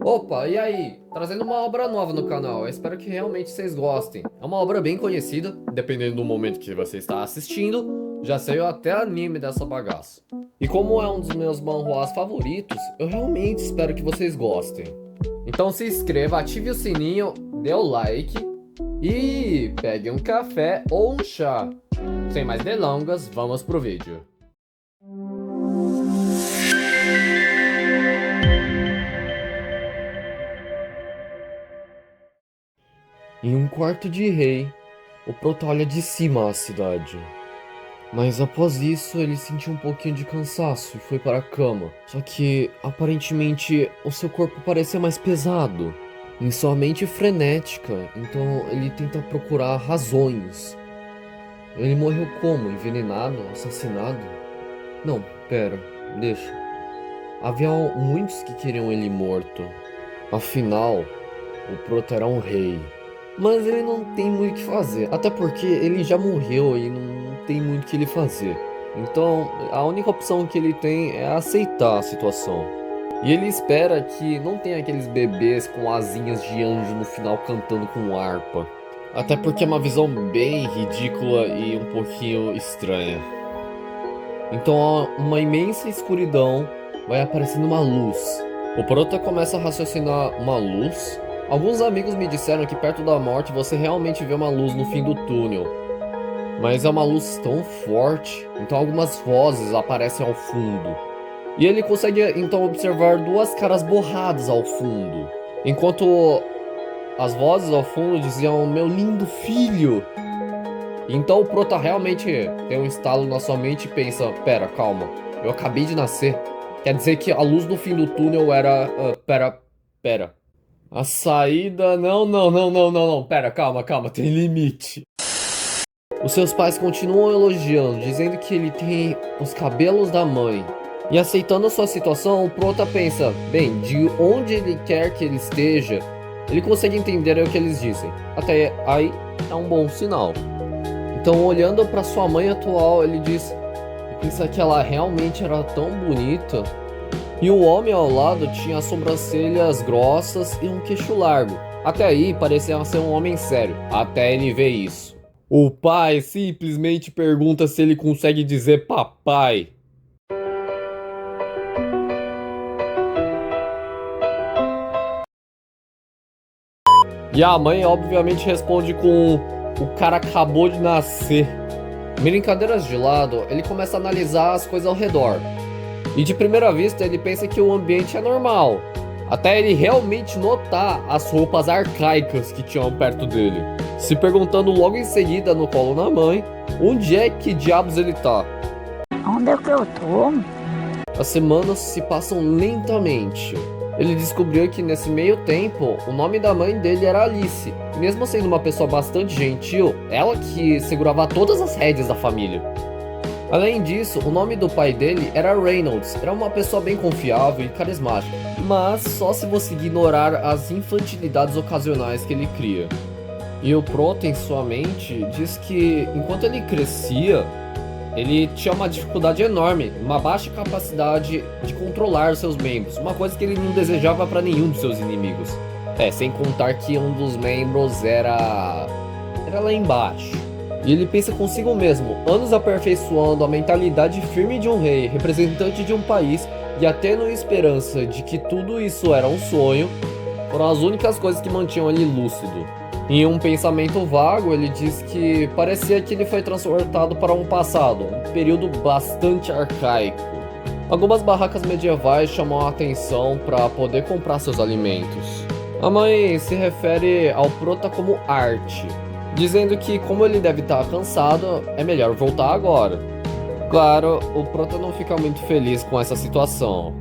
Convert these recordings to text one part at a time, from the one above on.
Opa, e aí? Trazendo uma obra nova no canal, eu espero que realmente vocês gostem. É uma obra bem conhecida, dependendo do momento que você está assistindo, já saiu até anime dessa bagaça. E como é um dos meus manhwas favoritos, eu realmente espero que vocês gostem. Então se inscreva, ative o sininho, dê o like e pegue um café ou um chá. Sem mais delongas, vamos pro vídeo. Em um quarto de rei, o prota olha de cima à cidade. Mas após isso, ele sentiu um pouquinho de cansaço e foi para a cama. Só que, aparentemente, o seu corpo parecia mais pesado. Em sua mente frenética, então ele tenta procurar razões. Ele morreu como? Envenenado? Assassinado? Não, pera, deixa. Havia muitos que queriam ele morto. Afinal, o prota era um rei. Mas ele não tem muito o que fazer. Até porque ele já morreu e não tem muito o que ele fazer. Então, a única opção que ele tem é aceitar a situação. E ele espera que não tenha aqueles bebês com asinhas de anjo no final cantando com harpa. Até porque é uma visão bem ridícula e um pouquinho estranha. Então, uma imensa escuridão vai aparecendo uma luz. O prota começa a raciocinar uma luz. Alguns amigos me disseram que perto da morte você realmente vê uma luz no fim do túnel. Mas é uma luz tão forte, então algumas vozes aparecem ao fundo. E ele consegue então observar duas caras borradas ao fundo. Enquanto as vozes ao fundo diziam, meu lindo filho. Então o prota realmente tem um estalo na sua mente e pensa, pera, calma, eu acabei de nascer. Quer dizer que a luz no fim do túnel era... pera. A saída... Não. Pera, calma, tem limite. Os seus pais continuam elogiando, dizendo que ele tem os cabelos da mãe. E aceitando a sua situação, o prota pensa, bem, de onde ele quer que ele esteja, ele consegue entender o que eles dizem. Até aí é um bom sinal. Então, olhando para sua mãe atual, ele diz, pensa que ela realmente era tão bonita. E o homem ao lado tinha as sobrancelhas grossas e um queixo largo. Até aí parecia ser um homem sério, até ele ver isso. O pai simplesmente pergunta se ele consegue dizer papai. E a mãe obviamente responde com o cara acabou de nascer. Brincadeiras de lado, ele começa a analisar as coisas ao redor. E de primeira vista ele pensa que o ambiente é normal, até ele realmente notar as roupas arcaicas que tinham perto dele, se perguntando logo em seguida no colo da mãe, onde é que diabos ele tá? Onde é que eu tô? As semanas se passam lentamente. Ele descobriu que nesse meio tempo, o nome da mãe dele era Alice. Mesmo sendo uma pessoa bastante gentil, ela que segurava todas as rédeas da família. Além disso, o nome do pai dele era Reynolds, era uma pessoa bem confiável e carismática, mas só se você ignorar as infantilidades ocasionais que ele cria. E o prota em sua mente diz que enquanto ele crescia, ele tinha uma dificuldade enorme, uma baixa capacidade de controlar seus membros, uma coisa que ele não desejava para nenhum dos seus inimigos. Sem contar que um dos membros era lá embaixo. E ele pensa consigo mesmo, anos aperfeiçoando a mentalidade firme de um rei, representante de um país, e até tendo esperança de que tudo isso era um sonho, foram as únicas coisas que mantinham ele lúcido. Em um pensamento vago, ele diz que parecia que ele foi transportado para um passado, um período bastante arcaico. Algumas barracas medievais chamam a atenção para poder comprar seus alimentos. A mãe se refere ao prota como arte, dizendo que como ele deve estar cansado, é melhor voltar agora. Claro, o prota não fica muito feliz com essa situação.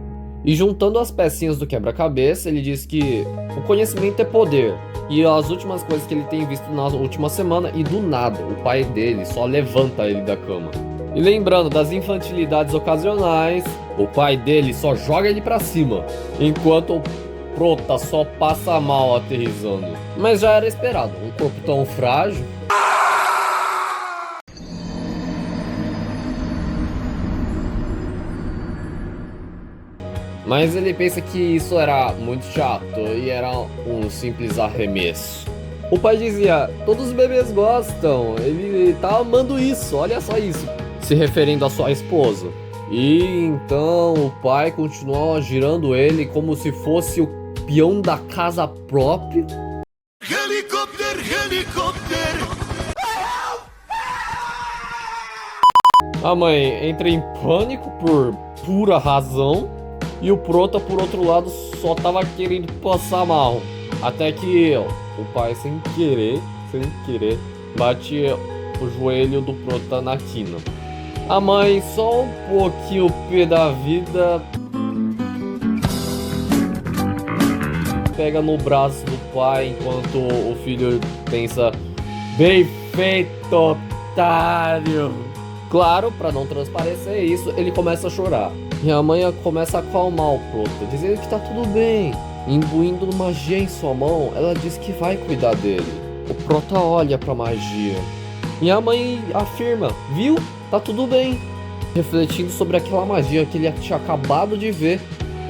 E juntando as pecinhas do quebra-cabeça, ele diz que o conhecimento é poder. E as últimas coisas que ele tem visto na última semana, e do nada, o pai dele só levanta ele da cama. E lembrando das infantilidades ocasionais, o pai dele só joga ele pra cima, enquanto o prota só passa mal aterrissando. Mas já era esperado, um corpo tão frágil. Mas ele pensa que isso era muito chato e era um simples arremesso. O pai dizia, todos os bebês gostam, ele tá amando isso, olha só isso. Se referindo à sua esposa. E então o pai continuou girando ele como se fosse o peão da casa própria. Helicóptero, helicóptero! A mãe entra em pânico por pura razão. E o Prota, por outro lado, só tava querendo passar mal. Até que o pai, sem querer, bate o joelho do Prota na quina. A mãe, só um pouquinho pé da vida, pega no braço do pai enquanto o filho pensa: bem feito, otário! Claro, para não transparecer isso, ele começa a chorar. E a mãe começa a acalmar o Prota, dizendo que tá tudo bem. Imbuindo magia em sua mão, ela diz que vai cuidar dele. O Prota olha pra magia. E a mãe afirma, viu? Tá tudo bem. Refletindo sobre aquela magia que ele tinha acabado de ver,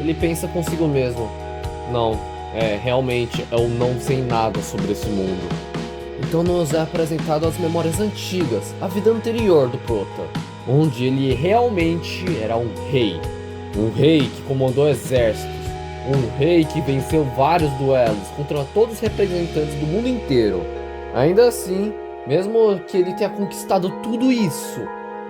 ele pensa consigo mesmo. Não, realmente, eu não sei nada sobre esse mundo. Então nos é apresentado as memórias antigas, a vida anterior do Prota, onde ele realmente era um rei que comandou exércitos, um rei que venceu vários duelos contra todos os representantes do mundo inteiro. Ainda assim, mesmo que ele tenha conquistado tudo isso,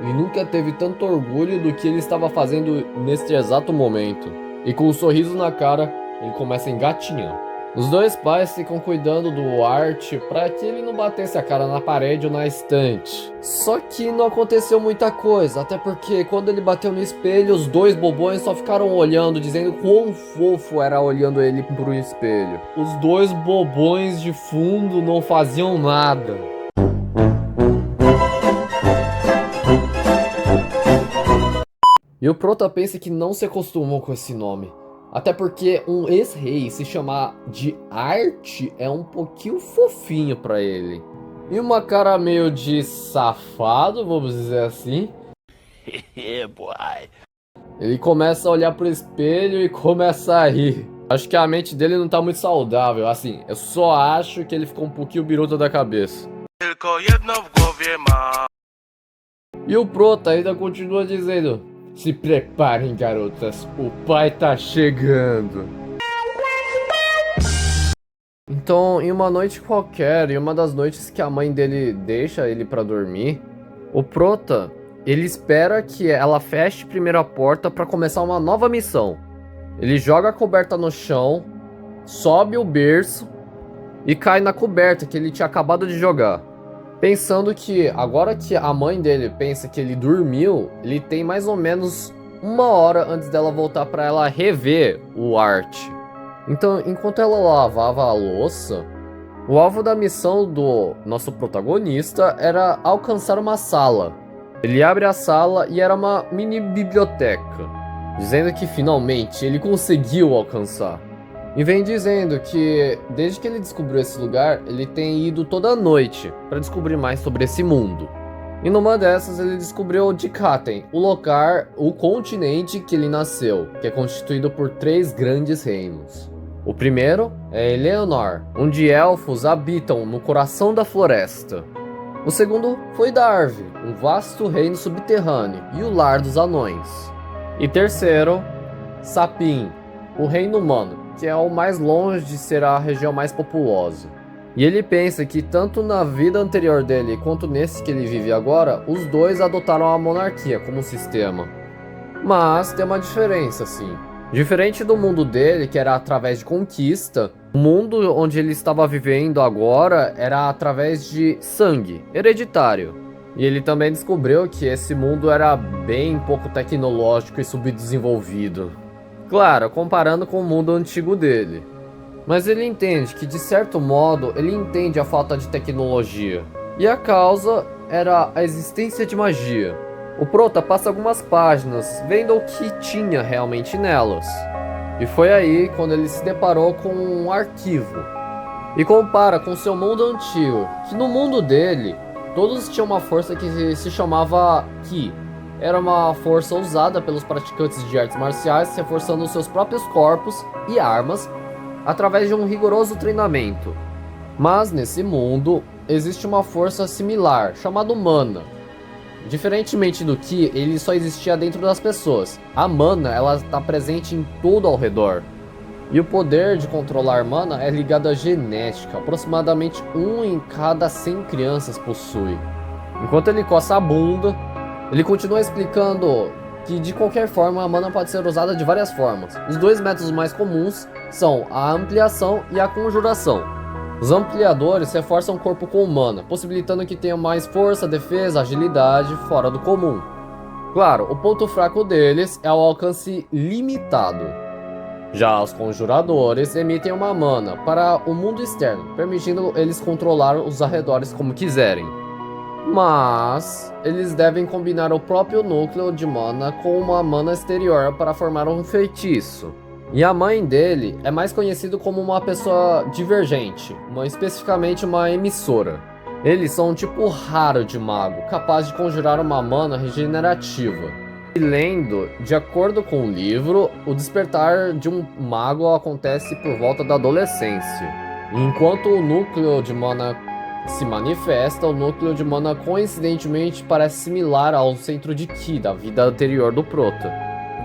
ele nunca teve tanto orgulho do que ele estava fazendo neste exato momento. E com um sorriso na cara, ele começa a engatinhar. Os dois pais ficam cuidando do Art para que ele não batesse a cara na parede ou na estante. Só que não aconteceu muita coisa, até porque quando ele bateu no espelho, os dois bobões só ficaram olhando, dizendo quão fofo era olhando ele pro espelho. Os dois bobões de fundo não faziam nada. E o Prota pensa que não se acostumou com esse nome. Até porque um ex-rei se chamar de Art é um pouquinho fofinho pra ele. E uma cara meio de safado, vamos dizer assim. Ele começa a olhar pro espelho e começa a rir. Acho que a mente dele não tá muito saudável, assim, eu só acho que ele ficou um pouquinho biruta da cabeça. E o Prota ainda continua dizendo: se preparem, garotas, o pai tá chegando. Então, em uma noite qualquer, em uma das noites que a mãe dele deixa ele pra dormir, o Prota, ele espera que ela feche primeiro a porta pra começar uma nova missão. Ele joga a coberta no chão, sobe o berço e cai na coberta que ele tinha acabado de jogar. Pensando que agora que a mãe dele pensa que ele dormiu, ele tem mais ou menos 1 hora antes dela voltar para ela rever o Art. Então, enquanto ela lavava a louça, o alvo da missão do nosso protagonista era alcançar uma sala. Ele abre a sala e era uma mini biblioteca, dizendo que finalmente ele conseguiu alcançar. E vem dizendo que, desde que ele descobriu esse lugar, ele tem ido toda noite para descobrir mais sobre esse mundo. E numa dessas ele descobriu Dikaten, o continente que ele nasceu, que é constituído por 3 grandes reinos. O primeiro é Eleanor, onde elfos habitam no coração da floresta. O segundo foi Darve, um vasto reino subterrâneo e o lar dos anões. E terceiro, Sapin, o reino humano, que é o mais longe de ser a região mais populosa. E ele pensa que tanto na vida anterior dele quanto nesse que ele vive agora, os dois adotaram a monarquia como sistema. Mas tem uma diferença, sim. Diferente do mundo dele, que era através de conquista, o mundo onde ele estava vivendo agora era através de sangue, hereditário. E ele também descobriu que esse mundo era bem pouco tecnológico e subdesenvolvido. Claro, comparando com o mundo antigo dele. Mas ele entende que, de certo modo, ele entende a falta de tecnologia. E a causa era a existência de magia. O Prota passa algumas páginas vendo o que tinha realmente nelas. E foi aí quando ele se deparou com um arquivo. E compara com seu mundo antigo, que no mundo dele, todos tinham uma força que se chamava Ki, era uma força usada pelos praticantes de artes marciais, reforçando seus próprios corpos e armas através de um rigoroso treinamento. Mas nesse mundo existe uma força similar, chamada mana. Diferentemente do Ki, ele só existia dentro das pessoas. A mana, ela está presente em todo ao redor. E o poder de controlar mana é ligado à genética, aproximadamente 1 em cada 100 crianças possui. Enquanto ele coça a bunda, ele continua explicando que de qualquer forma a mana pode ser usada de várias formas. Os dois métodos mais comuns são a ampliação e a conjuração. Os ampliadores reforçam o corpo com mana, possibilitando que tenha mais força, defesa, agilidade fora do comum. Claro, o ponto fraco deles é o alcance limitado. Já os conjuradores emitem uma mana para o mundo externo, permitindo eles controlar os arredores como quiserem. Mas eles devem combinar o próprio núcleo de mana com uma mana exterior para formar um feitiço. E a mãe dele é mais conhecido como uma pessoa divergente, especificamente uma emissora. Eles são um tipo raro de mago, capaz de conjurar uma mana regenerativa. E lendo, de acordo com o livro, o despertar de um mago acontece por volta da adolescência. Enquanto o núcleo de mana se manifesta, o núcleo de mana coincidentemente parece similar ao centro de Ki da vida anterior do Prota.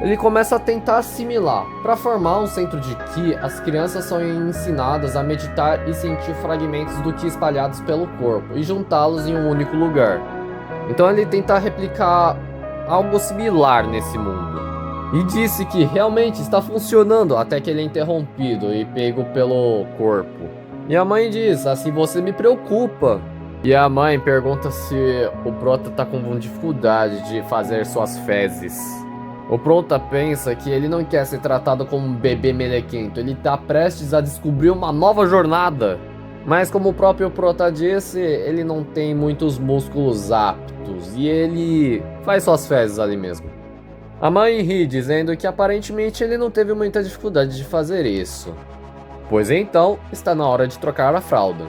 Ele começa a tentar assimilar. Para formar um centro de Ki, as crianças são ensinadas a meditar e sentir fragmentos do Ki espalhados pelo corpo e juntá-los em um único lugar. Então ele tenta replicar algo similar nesse mundo. E disse que realmente está funcionando até que ele é interrompido e pego pelo corpo. E a mãe diz, assim você me preocupa. E a mãe pergunta se o Prota tá com dificuldade de fazer suas fezes. O Prota pensa que ele não quer ser tratado como um bebê melequento, ele tá prestes a descobrir uma nova jornada. Mas como o próprio Prota disse, ele não tem muitos músculos aptos e ele faz suas fezes ali mesmo. A mãe ri, dizendo que aparentemente ele não teve muita dificuldade de fazer isso. Pois então, está na hora de trocar a fralda.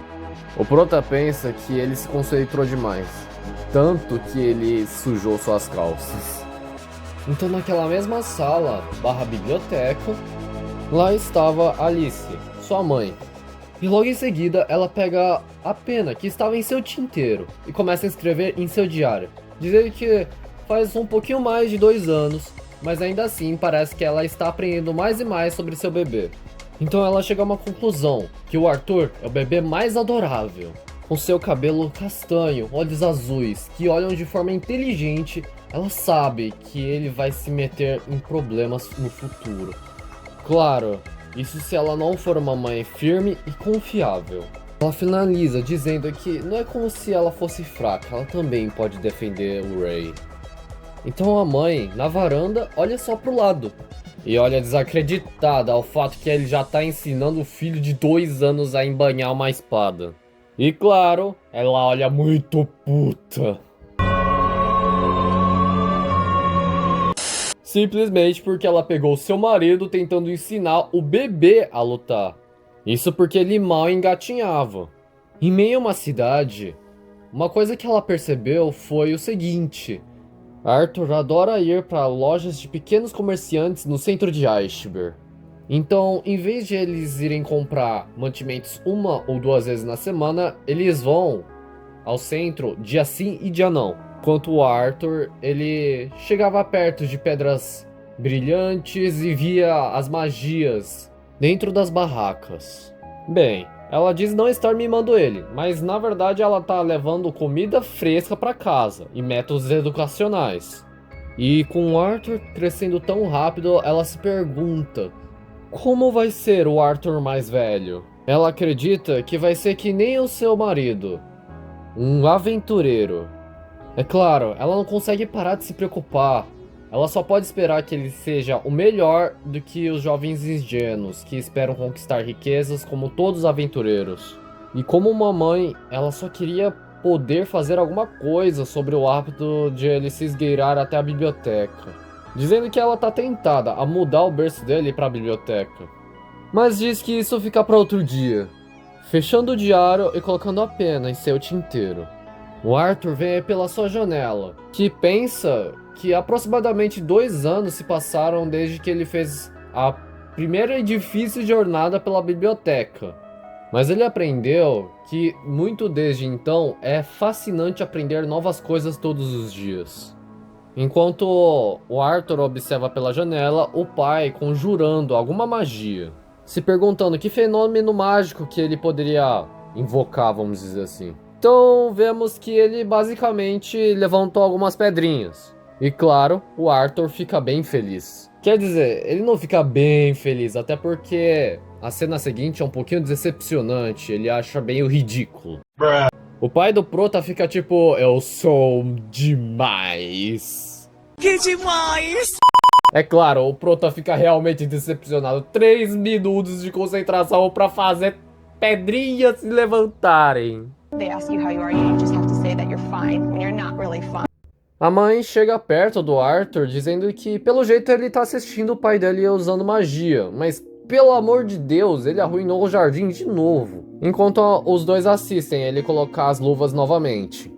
O Prota pensa que ele se concentrou demais, tanto que ele sujou suas calças. Então naquela mesma sala, biblioteca, lá estava Alice, sua mãe. E logo em seguida ela pega a pena que estava em seu tinteiro e começa a escrever em seu diário, dizendo que faz um pouquinho mais de 2 anos, mas ainda assim parece que ela está aprendendo mais e mais sobre seu bebê. Então ela chega a uma conclusão, que o Arthur é o bebê mais adorável, com seu cabelo castanho, olhos azuis, que olham de forma inteligente. Ela sabe que ele vai se meter em problemas no futuro. Claro, isso se ela não for uma mãe firme e confiável. Ela finaliza dizendo que não é como se ela fosse fraca, ela também pode defender o Ray. Então a mãe, na varanda, olha só pro lado. E olha desacreditada ao fato que ele já tá ensinando o filho de 2 anos a embanhar uma espada. E claro, ela olha muito puta. Simplesmente porque ela pegou seu marido tentando ensinar o bebê a lutar. Isso porque ele mal engatinhava. Em meio a uma cidade, uma coisa que ela percebeu foi o seguinte: Arthur adora ir para lojas de pequenos comerciantes no centro de Iceberg. Então, em vez de eles irem comprar mantimentos 1 ou 2 vezes na semana, eles vão ao centro dia sim e dia não. Enquanto o Arthur, ele chegava perto de pedras brilhantes e via as magias dentro das barracas. Bem, ela diz não estar mimando ele, mas na verdade ela tá levando comida fresca para casa e métodos educacionais. E com o Arthur crescendo tão rápido, ela se pergunta: como vai ser o Arthur mais velho? Ela acredita que vai ser que nem o seu marido, um aventureiro. É claro, ela não consegue parar de se preocupar. Ela só pode esperar que ele seja o melhor do que os jovens ingênuos que esperam conquistar riquezas como todos os aventureiros. E como uma mãe, ela só queria poder fazer alguma coisa sobre o hábito de ele se esgueirar até a biblioteca, dizendo que ela tá tentada a mudar o berço dele para a biblioteca, mas diz que isso fica para outro dia, fechando o diário e colocando a pena em seu tinteiro. O Arthur vem aí pela sua janela, que pensa que aproximadamente 2 anos se passaram desde que ele fez a primeira e difícil jornada pela biblioteca. Mas ele aprendeu que muito desde então é fascinante aprender novas coisas todos os dias. Enquanto o Arthur observa pela janela o pai conjurando alguma magia, se perguntando que fenômeno mágico que ele poderia invocar, vamos dizer assim. Então vemos que ele basicamente levantou algumas pedrinhas. E claro, o Arthur fica bem feliz. Quer dizer, ele não fica bem feliz, até porque a cena seguinte é um pouquinho decepcionante, ele acha bem o ridículo. O pai do Prota fica tipo, eu sou demais. Que demais! É claro, o Prota fica realmente decepcionado. 3 minutos de concentração pra fazer pedrinhas se levantarem. They ask you how you are, you just have to say that you're fine when you're not really fine. A mãe chega perto do Arthur dizendo que pelo jeito ele tá assistindo o pai dele usando magia, mas pelo amor de Deus, ele arruinou o jardim de novo. Enquanto os dois assistem ele colocar as luvas novamente.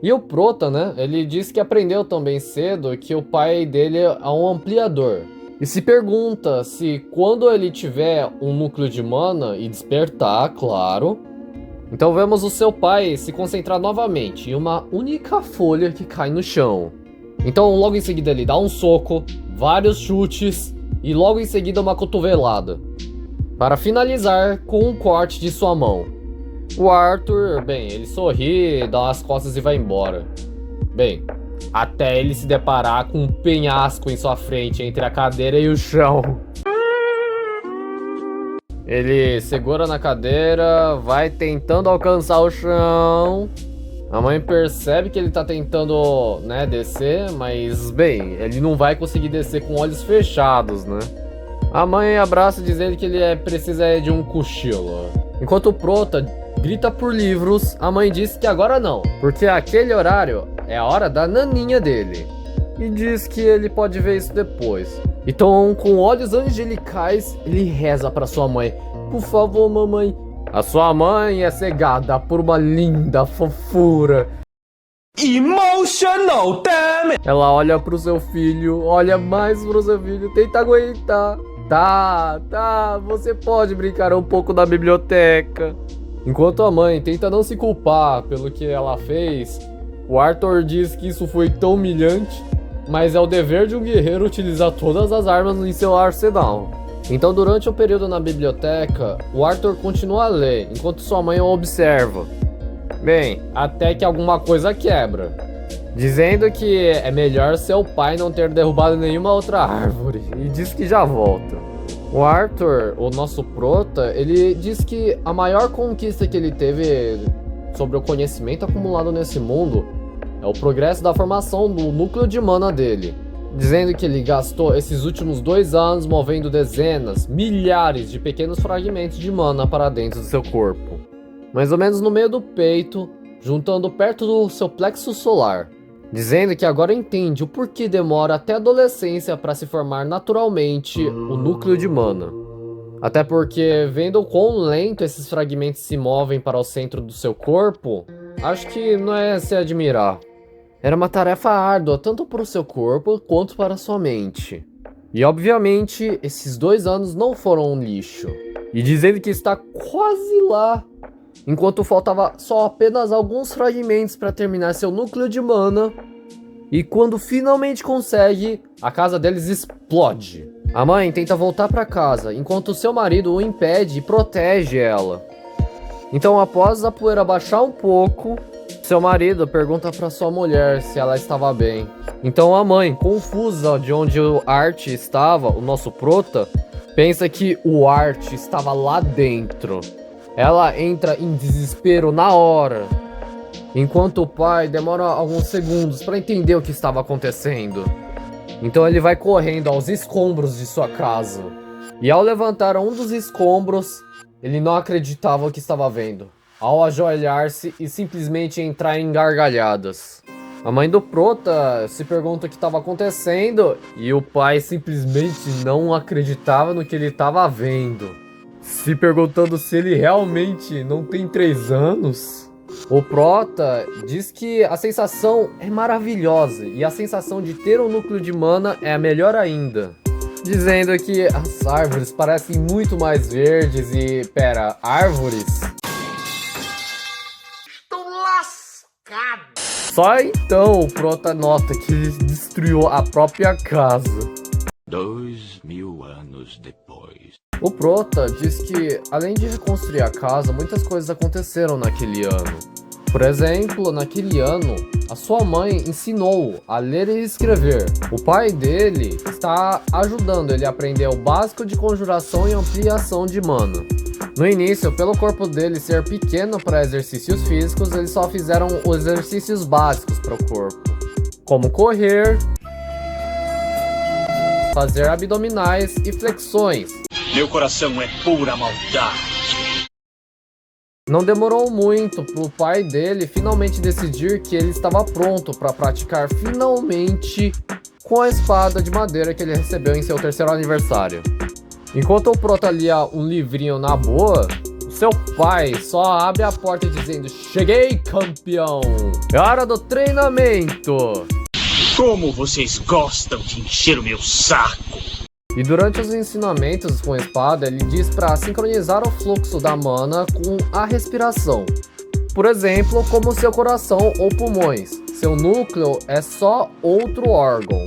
E o Prota, né, ele diz que aprendeu também cedo que o pai dele é um ampliador. E se pergunta se quando ele tiver um núcleo de mana e despertar, claro. Então vemos o seu pai se concentrar novamente em uma única folha que cai no chão. Então logo em seguida ele dá um soco, vários chutes e logo em seguida uma cotovelada. Para finalizar com um corte de sua mão. O Arthur, bem, ele sorri, dá umas costas e vai embora. Bem, até ele se deparar com um penhasco em sua frente entre a cadeira e o chão. Ele segura na cadeira, vai tentando alcançar o chão. A mãe percebe que ele tá tentando, né, descer, mas, bem, ele não vai conseguir descer com olhos fechados, né? A mãe abraça dizendo que ele precisa de um cochilo. Enquanto o Prota grita por livros, a mãe diz que agora não, porque aquele horário é a hora da naninha dele. E diz que ele pode ver isso depois. Então, com olhos angelicais, ele reza para sua mãe. Por favor, mamãe. A sua mãe é cegada por uma linda fofura. Emotional, damn it! Ela olha pro seu filho, olha mais pro seu filho, tenta aguentar. Tá, você pode brincar um pouco na biblioteca. Enquanto a mãe tenta não se culpar pelo que ela fez, o Arthur diz que isso foi tão humilhante, mas é o dever de um guerreiro utilizar todas as armas em seu arsenal. Então durante o período na biblioteca, o Arthur continua a ler, enquanto sua mãe o observa. Bem, até que alguma coisa quebra, dizendo que é melhor seu pai não ter derrubado nenhuma outra árvore, e diz que já volta. O Arthur, o nosso Prota, ele diz que a maior conquista que ele teve sobre o conhecimento acumulado nesse mundo é o progresso da formação do núcleo de mana dele, dizendo que ele gastou esses últimos 2 anos movendo dezenas, milhares de pequenos fragmentos de mana para dentro do seu corpo, mais ou menos no meio do peito, juntando perto do seu plexo solar, dizendo que agora entende o porquê demora até a adolescência para se formar naturalmente o núcleo de mana. Até porque, vendo o quão lento esses fragmentos se movem para o centro do seu corpo, acho que não é se admirar. Era uma tarefa árdua tanto para o seu corpo quanto para sua mente. E obviamente, esses 2 anos não foram um lixo. E dizendo que está quase lá, enquanto faltava só apenas alguns fragmentos para terminar seu núcleo de mana. E quando finalmente consegue, a casa deles explode. A mãe tenta voltar para casa, enquanto seu marido o impede e protege ela. Então, após a poeira baixar um pouco, seu marido pergunta para sua mulher se ela estava bem. Então a mãe, confusa de onde o Art estava, o nosso Prota, pensa que o Art estava lá dentro. Ela entra em desespero na hora, enquanto o pai demora alguns segundos para entender o que estava acontecendo. Então ele vai correndo aos escombros de sua casa. E ao levantar um dos escombros, ele não acreditava o que estava vendo, ao ajoelhar-se e simplesmente entrar em gargalhadas. A mãe do Prota se pergunta o que estava acontecendo e o pai simplesmente não acreditava no que ele estava vendo, se perguntando se ele realmente não tem 3 anos. O Prota diz que a sensação é maravilhosa e a sensação de ter um núcleo de mana é a melhor ainda. Dizendo que as árvores parecem muito mais verdes e... Pera, árvores? Estou lascado. Só então o Prota nota que ele destruiu a própria casa. 2000 anos depois. O Prota diz que, além de reconstruir a casa, muitas coisas aconteceram naquele ano. Por exemplo, naquele ano, a sua mãe ensinou a ler e escrever. O pai dele está ajudando ele a aprender o básico de conjuração e ampliação de mana. No início, pelo corpo dele ser pequeno para exercícios físicos, eles só fizeram os exercícios básicos para o corpo, como correr, fazer abdominais e flexões. Meu coração é pura maldade. Não demorou muito para o pai dele finalmente decidir que ele estava pronto para praticar finalmente com a espada de madeira que ele recebeu em seu 3º aniversário. Enquanto o Prota lia um livrinho na boa, o seu pai só abre a porta dizendo: "Cheguei, campeão! É hora do treinamento!" Como vocês gostam de encher o meu saco! E durante os ensinamentos com a espada, ele diz para sincronizar o fluxo da mana com a respiração. Por exemplo, como seu coração ou pulmões. Seu núcleo é só outro órgão.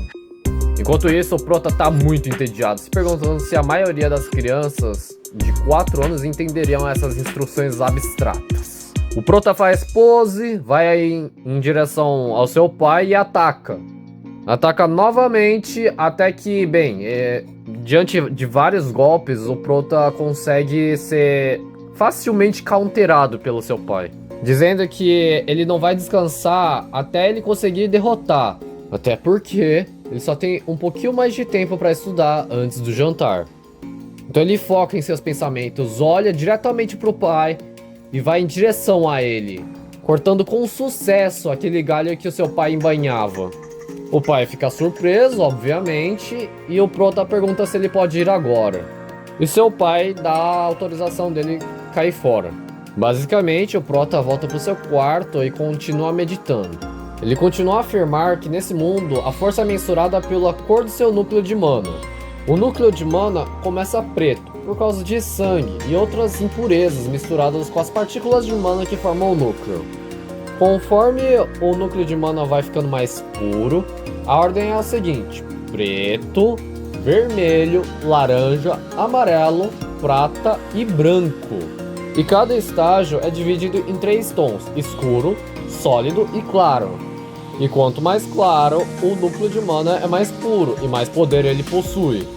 Enquanto isso, o Prota tá muito entediado, se perguntando se a maioria das crianças de 4 anos entenderiam essas instruções abstratas. O Prota faz pose, vai em direção ao seu pai e ataca. Ataca novamente até que, bem, diante de vários golpes, o Prota consegue ser facilmente counterado pelo seu pai. Dizendo que ele não vai descansar até ele conseguir derrotar. Até porque ele só tem um pouquinho mais de tempo para estudar antes do jantar. Então ele foca em seus pensamentos, olha diretamente pro pai e vai em direção a ele, cortando com sucesso aquele galho que o seu pai embainhava. O pai fica surpreso, obviamente, e o Prota pergunta se ele pode ir agora. E seu pai dá a autorização dele cair fora. Basicamente, o Prota volta pro seu quarto e continua meditando. Ele continua a afirmar que nesse mundo, a força é mensurada pela cor do seu núcleo de mana. O núcleo de mana começa preto, por causa de sangue e outras impurezas misturadas com as partículas de mana que formam o núcleo. Conforme o núcleo de mana vai ficando mais puro, a ordem é a seguinte: preto, vermelho, laranja, amarelo, prata e branco. E cada estágio é dividido em 3 tons: escuro, sólido e claro. E quanto mais claro, o núcleo de mana é mais puro e mais poder ele possui.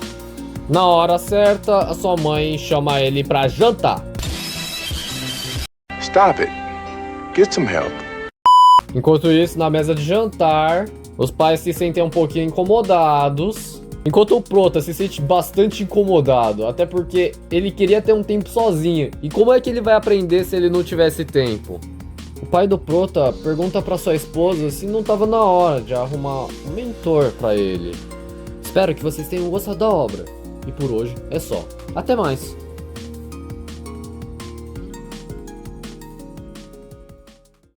Na hora certa, a sua mãe chama ele pra jantar. Stop it. Get some help. Enquanto isso, na mesa de jantar, os pais se sentem um pouquinho incomodados, enquanto o Prota se sente bastante incomodado, até porque ele queria ter um tempo sozinho. E como é que ele vai aprender se ele não tivesse tempo? O pai do Prota pergunta para sua esposa se não estava na hora de arrumar um mentor para ele. Espero que vocês tenham gostado da obra. E por hoje é só. Até mais!